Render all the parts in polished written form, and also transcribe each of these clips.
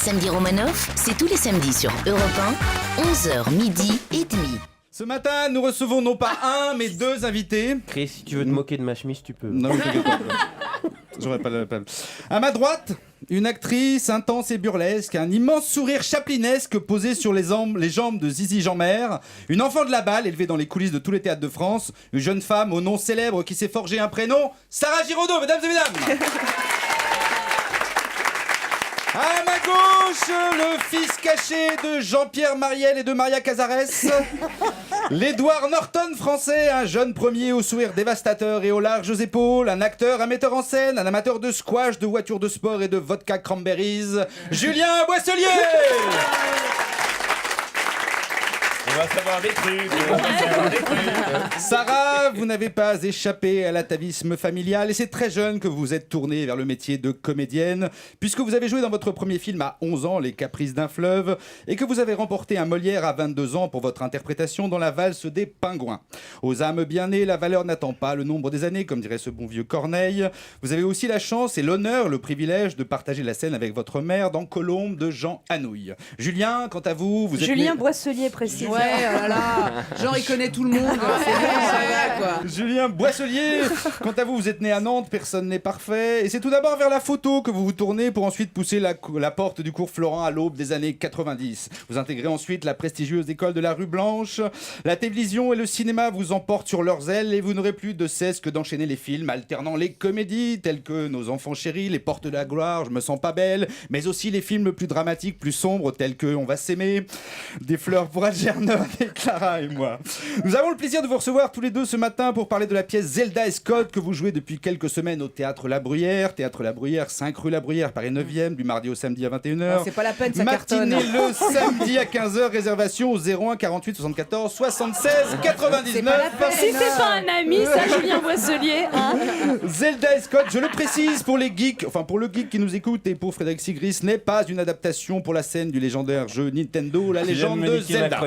Samedi Romanoff, c'est tous les samedis sur Europe 1, 11h midi et demi. Ce matin, nous recevons non pas un, mais deux invités. Chris, si tu veux te moquer de ma chemise, tu peux. Non, t'inquiète pas. J'aurais pas le peine. À ma droite, une actrice intense et burlesque, un immense sourire chaplinesque posé sur les jambes de Zizi Jeanmaire, une enfant de la balle élevée dans les coulisses de tous les théâtres de France, une jeune femme au nom célèbre qui s'est forgé un prénom, Sarah Giraudot, mesdames et mesdames. À ma gauche, le fils caché de Jean-Pierre Mariel et de Maria Cazares, l'Edward Norton français, un jeune premier au sourire dévastateur et aux larges épaules, un acteur, un metteur en scène, un amateur de squash, de voitures de sport et de vodka cranberries, Julien Boisselier. On va savoir des trucs. Sarah, vous n'avez pas échappé à l'atavisme familial et c'est très jeune que vous vous êtes tournée vers le métier de comédienne, puisque vous avez joué dans votre premier film à 11 ans, Les Caprices d'un fleuve, et que vous avez remporté un Molière à 22 ans pour votre interprétation dans La Valse des Pingouins. Aux âmes bien nées, la valeur n'attend pas le nombre des années, comme dirait ce bon vieux Corneille. Vous avez aussi la chance et l'honneur, le privilège de partager la scène avec votre mère dans Colombe de Jean Anouilh. Julien, quant à vous, vous êtes Julien Boisselier, précise. Ouais, oh là là, genre il connaît tout le monde. C'est bon, ça va quoi. Julien Boisselier, quant à vous, vous êtes né à Nantes, personne n'est parfait. Et c'est tout d'abord vers la photo que vous vous tournez pour ensuite pousser la porte du cours Florent à l'aube des années 90. Vous intégrez ensuite la prestigieuse école de la rue Blanche. La télévision et le cinéma vous emportent sur leurs ailes et vous n'aurez plus de cesse que d'enchaîner les films, alternant les comédies telles que Nos enfants chéris, Les portes de la gloire, Je me sens pas belle, mais aussi les films plus dramatiques, plus sombres tels que On va s'aimer, Des fleurs pour Algernon et Clara et moi. Nous avons le plaisir de vous recevoir tous les deux ce matin pour parler de la pièce Zelda et Scott que vous jouez depuis quelques semaines au Théâtre La Bruyère. Théâtre La Bruyère, 5 rue La Bruyère, Paris 9e, du mardi au samedi à 21h. C'est pas la peine, ça cartonne. Matinée le samedi à 15h, réservation au 01 48 74 76 99. Si c'est pas un ami, ça, Julien Boisselier. Hein. Zelda et Scott, je le précise pour les geeks, enfin pour le geek qui nous écoute et pour Frédéric Sigris, n'est pas une adaptation pour la scène du légendaire jeu Nintendo, La légende de Zelda.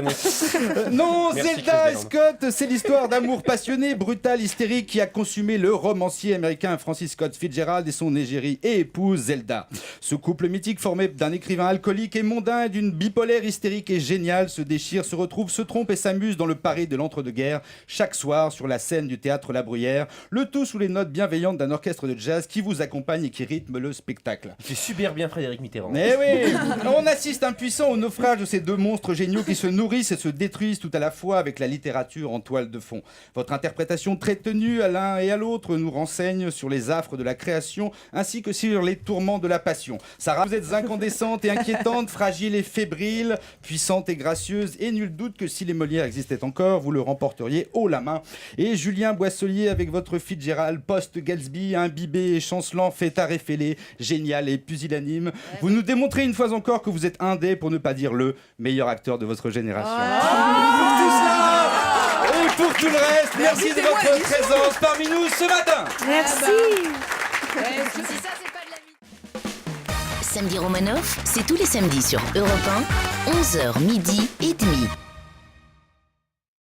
Non, Merci, Zelda et Chris Scott, c'est l'histoire d'amour passionné, brutal, hystérique qui a consumé le romancier américain Francis Scott Fitzgerald et son égérie et épouse Zelda. Ce couple mythique formé d'un écrivain alcoolique et mondain et d'une bipolaire hystérique et géniale se déchire, se retrouve, se trompe et s'amuse dans le Paris de l'entre-deux-guerres chaque soir sur la scène du Théâtre La Bruyère, le tout sous les notes bienveillantes d'un orchestre de jazz qui vous accompagne et qui rythme le spectacle. C'est super bien Frédéric Mitterrand. Eh oui, on assiste impuissant au naufrage de ces deux monstres géniaux qui se nourrissent et se détruisent tout à la fois avec la littérature en toile de fond. Votre interprétation très tenue à l'un et à l'autre nous renseigne sur les affres de la création ainsi que sur les tourments de la passion. Sarah, vous êtes incandescente et inquiétante, fragile et fébrile, puissante et gracieuse, et nul doute que si les Molières existaient encore, vous le remporteriez haut la main. Et Julien Boisselier avec votre Fitzgerald post-Gatsby, imbibé et chancelant, fêtard et fêlé, génial et pusillanime. Vous nous démontrez une fois encore que vous êtes un des, pour ne pas dire le meilleur acteur de votre génération. Pour tout cela et pour tout le reste, merci de votre présence parmi nous ce matin. Merci. Samedi Romanoff, c'est tous les samedis sur Europe 1, 11h midi et demi.